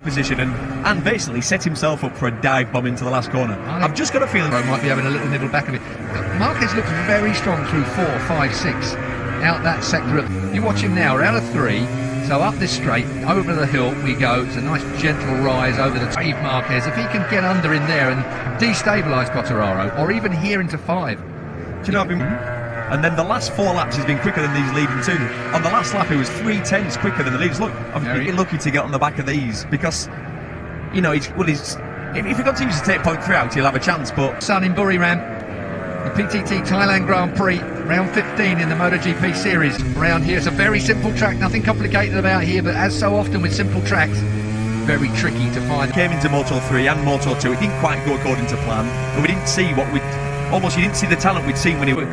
position and basically set himself up for a dive bomb into the last corner. I've just got a feeling I might be having a little nibble back of it. Marquez looks very strong through 4, 5, 6 out that sector. You watch him now, we're out of 3, so up this straight, over the hill we go. It's a nice gentle rise over the Steve Marquez. If he can get under in there and destabilise Quartararo, or even here into 5. Do you know what I mean? And then the last 4 laps he's been quicker than these leading 2. On the last lap he was 3/10 quicker than the leaders. Look, I'm really lucky to get on the back of these because, you know, if he continues to take 0.3 out, he'll have a chance. But Sun in Buriram, the PTT Thailand Grand Prix, round 15 in the Motogp series. Around here, it's a very simple track, nothing complicated about here, but as so often with simple tracks, very tricky to find. Came into Moto 3 and Moto 2, it didn't quite go according to plan, but we didn't see what you didn't see the talent we'd seen when he was.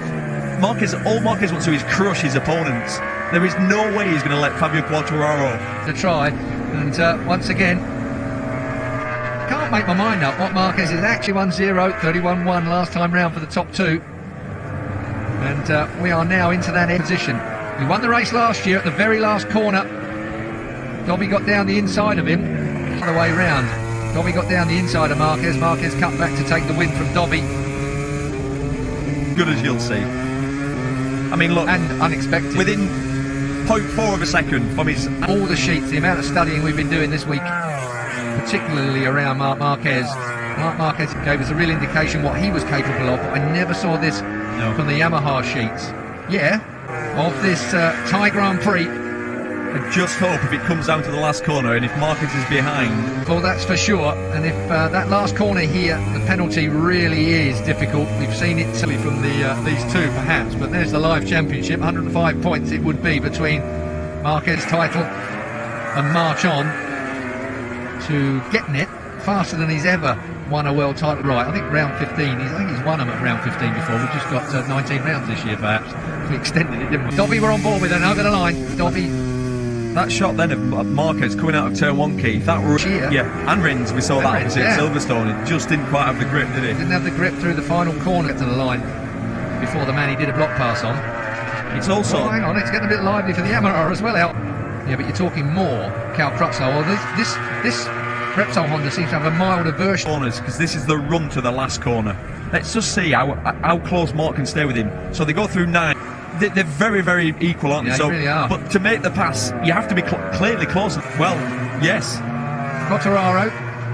All Marquez wants to do is crush his opponents. There is no way he's going to let Fabio Quartararo to try, and once again, can't make my mind up what Marquez is actually 1-0, 31-1 last time round for the top 2, and we are now into that position. He won the race last year at the very last corner. Dobby got down the inside of him, the other way round. Dobby got down the inside of Marquez. Marquez cut back to take the win from Dobby. Good as you'll see. I mean, look, and unexpected. Within 0.4 of a second from his... All the sheets, the amount of studying we've been doing this week, particularly around Marquez. Marquez gave us a real indication what he was capable of. I never saw this from the Yamaha sheets. Yeah, of this Thai Grand Prix. I just hope if it comes down to the last corner and if Marquez is behind. Well, that's for sure. And if that last corner here, the penalty really is difficult. We've seen it silly from these two perhaps, but there's the live championship. 105 points it would be between Marquez's title and march on to getting it faster than he's ever won a world title. Right, I think round 15, I think he's won them at round 15 before. We've just got 19 rounds this year perhaps. We extended it, didn't we? Dobby were on board with it over the line. Dobby. That shot then of Marquez coming out of turn 1, Keith, that and Rins, we saw that opposite Silverstone. It just didn't quite have the grip, did it? Didn't have the grip through the final corner to the line before the man he did a block pass on. It's also... Oh, hang on, it's getting a bit lively for the Yamaha as well out. Yeah, but you're talking more Cal Crutchlow. Well, this Repsol Honda seems to have a milder version. Corners, because this is the run to the last corner. Let's just see how close Mark can stay with him. So they go through 9. They're very, very equal, aren't they? Yeah, they really are. But to make the pass, you have to be clearly closer. Well, yes. Quartararo,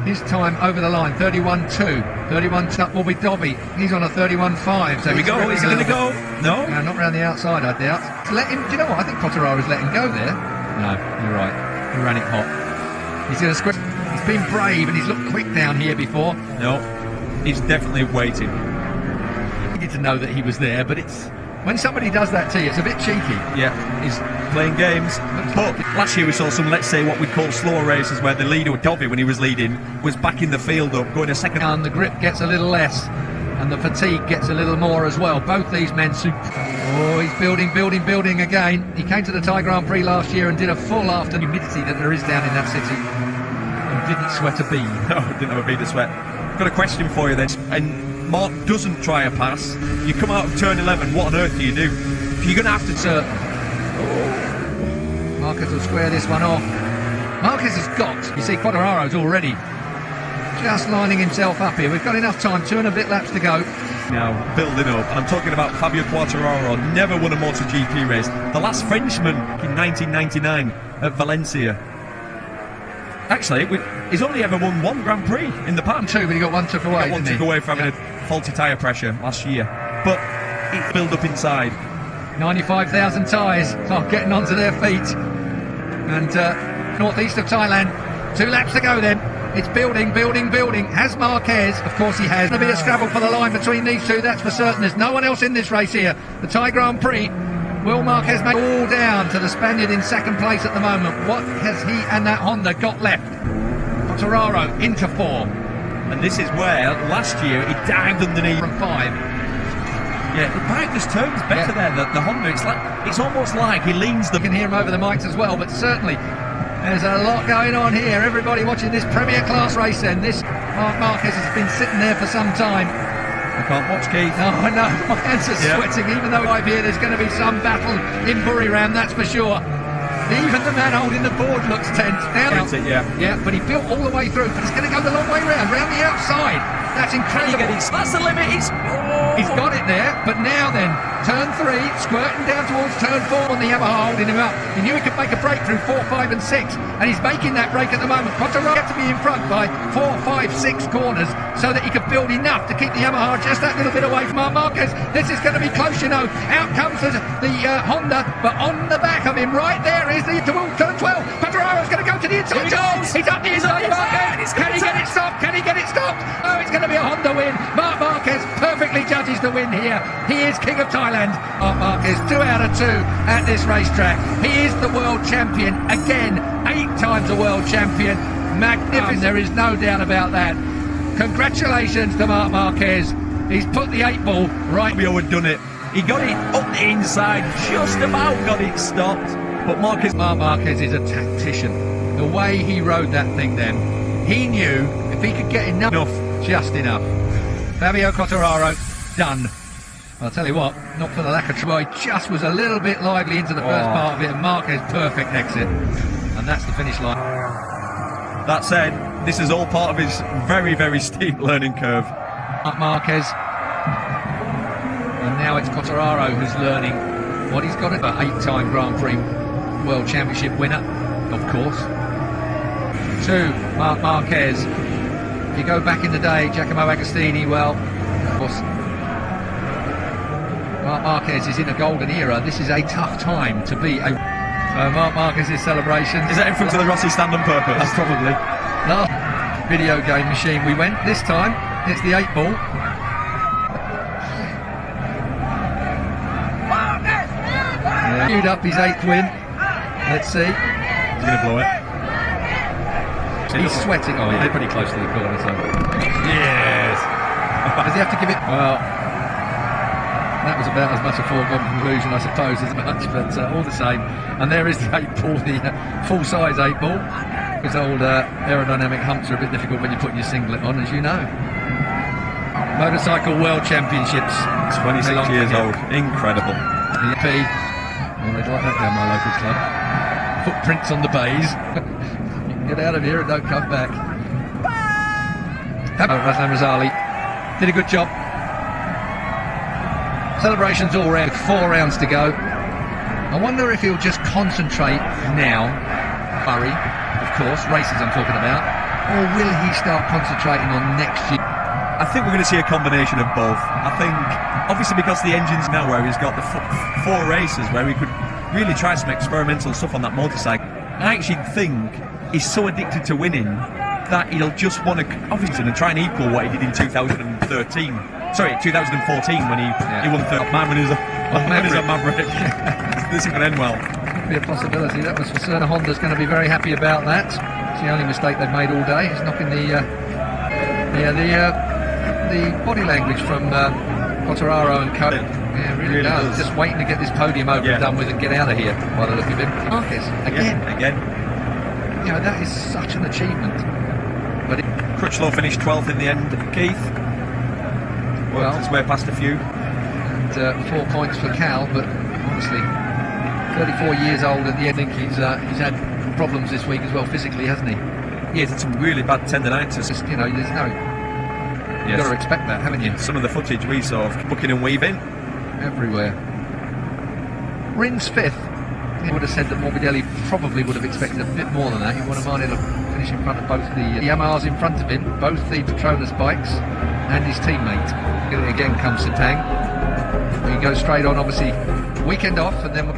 his time over the line, 31-2. 31 will be Dobby. He's on a 31-5. So there we go. He's going to go. No? Not round the outside, I doubt. Let him. Do you know what? I think Quartararo's letting go there. No, you're right. He ran it hot. He's going to square. He's been brave and he's looked quick down here before. No, he's definitely waiting. He needed to know that he was there, but it's... When somebody does that to you, it's a bit cheeky. Yeah, he's playing games. But last year we saw some, let's say, what we'd call slower races where the leader, Dobby, when he was leading, was backing the field up, going a second. And the grip gets a little less, and the fatigue gets a little more as well. Both these men, oh, he's building again. He came to the Thai Grand Prix last year and did a full after humidity that there is down in that city. And didn't sweat a bead. No, didn't have a bead of sweat. Got a question for you then. And Mark doesn't try a pass. You come out of turn 11, what on earth do you do? You're going to have to... Marquez will square this one off. Marquez has got... You see, Quartararo's already just lining himself up here. We've got enough time, 2 and a bit laps to go. Now, building up, and I'm talking about Fabio Quartararo, never won a MotoGP race. The last Frenchman in 1999 at Valencia. Actually, he's only ever won 1 Grand Prix in the past. 2, but he got 1 took away. One took away for having a faulty tyre pressure last year. But it's built up inside. 95,000 tyres are getting onto their feet. And northeast of Thailand, 2 laps to go then. It's building. Has Marquez? Of course he has. There'll be a scrabble for the line between these 2, that's for certain. There's no one else in this race here. The Thai Grand Prix. Will Marquez make all down to the Spaniard in second place at the moment? What has he and that Honda got left? Quartararo into 4. And this is where last year he dived underneath from 5. Yeah, the bike just turns better there. The Honda, it's almost like he leans the... You can hear him over the mics as well, but certainly there's a lot going on here. Everybody watching this Premier Class race then. This Marc Marquez has been sitting there for some time. I can't watch, Keith. No, my hands are sweating, even though I hear there's going to be some battle in Buriram, that's for sure. Even the man holding the board looks tense. Now, yeah. But he built all the way through. But it's going to go the long way round the outside. That's incredible. That's the limit. He's got it there, but now then, turn 3, squirting down towards turn 4 on the Yamaha, holding him up. He knew he could make a break through 4, 5 and 6, and he's making that break at the moment. Quattararo had to be in front by 4, 5, 6 corners so that he could build enough to keep the Yamaha just that little bit away from Marquez. This is going to be close, you know. Out comes the Honda, but on the back of him, right there is the turn 12. Quattararo's going to go to the inside. He's up the inside. Marquez. Can he get it stopped? Can he get it stopped? Oh, it's going to be a Honda win. Marc Marquez perfectly judges the win here. He is king of Thailand. Marc Marquez, 2 out of 2 at this racetrack. He is the world champion again, 8 times a world champion. Magnificent. There is no doubt about that. Congratulations to Marc Marquez. He's put the 8 ball right. Fabio had done it. He got it up the inside, just about got it stopped. But Marc Marquez is a tactician. The way he rode that thing then, he knew if he could get enough. Just enough. Fabio Quattararo, done. I'll tell you what, not for the lack of try, just was a little bit lively into the first part of it, and Marquez perfect exit. And that's the finish line. That said, this is all part of his very, very steep learning curve. Marquez. And now it's Quattararo who's learning what he's got. 8-time Grand Prix World Championship winner, of course. 2, Marc Marquez. If you go back in the day, Giacomo Agostini, well, of course, Marc Marquez is in a golden era. This is a tough time to be a... So Marc Marquez's celebration... Is that in front of the Rossi stand on purpose? Probably. Last video game machine we went. This time, it's the 8 ball. Queued up his 8th win. Let's see. He's going to blow it. He's sweating. Oh, yeah, pretty close to the corner. So. Yes. Does he have to give it? Well, that was about as much a foregone conclusion, I suppose, as much, but all the same. And there is the 8 ball, the full-size 8 ball. Because old aerodynamic humps are a bit difficult when you're putting your singlet on, as you know. Motorcycle World Championships. 26 years old. Incredible. The EP. Well, they'd like that down my local club. Footprints on the bays. Get out of here and don't come back. Razlan Razali did a good job. Celebrations all round, 4 rounds to go. I wonder if he'll just concentrate now, Murray, of course, races I'm talking about, or will he start concentrating on next year? I think we're going to see a combination of both. I think, obviously because the engine's now where he's got the 4 races where he could really try some experimental stuff on that motorcycle. I actually think he's so addicted to winning that he'll just want to, obviously, try and equal what he did in 2013. Sorry, 2014 when he won third. Man, when he was a Maverick. This is going to end well. Could be a possibility, that was for certain. Honda's going to be very happy about that. It's the only mistake they've made all day. It's knocking the body language from Quattararo and Co. Yeah, it really does. Just waiting to get this podium over and done with and get out of here by the look of him. Marquez, again. You know, that is such an achievement. But Crutchlow finished 12th in the end, Keith. Worked his way past a few. And 4 points for Cal, but honestly, 34 years old at the end. I think he's had problems this week as well, physically, hasn't he? He had some really bad tendinitis. Just, you know, there's no... You've got to expect that, haven't you? Some of the footage we saw of booking and weaving. Everywhere. Rins 5th. He would have said that Morbidelli probably would have expected a bit more than that. He would have wanted to finish in front of both the Yamahas in front of him, both the Petronas bikes and his teammate. Again comes Satang. He goes straight on, obviously, weekend off, and then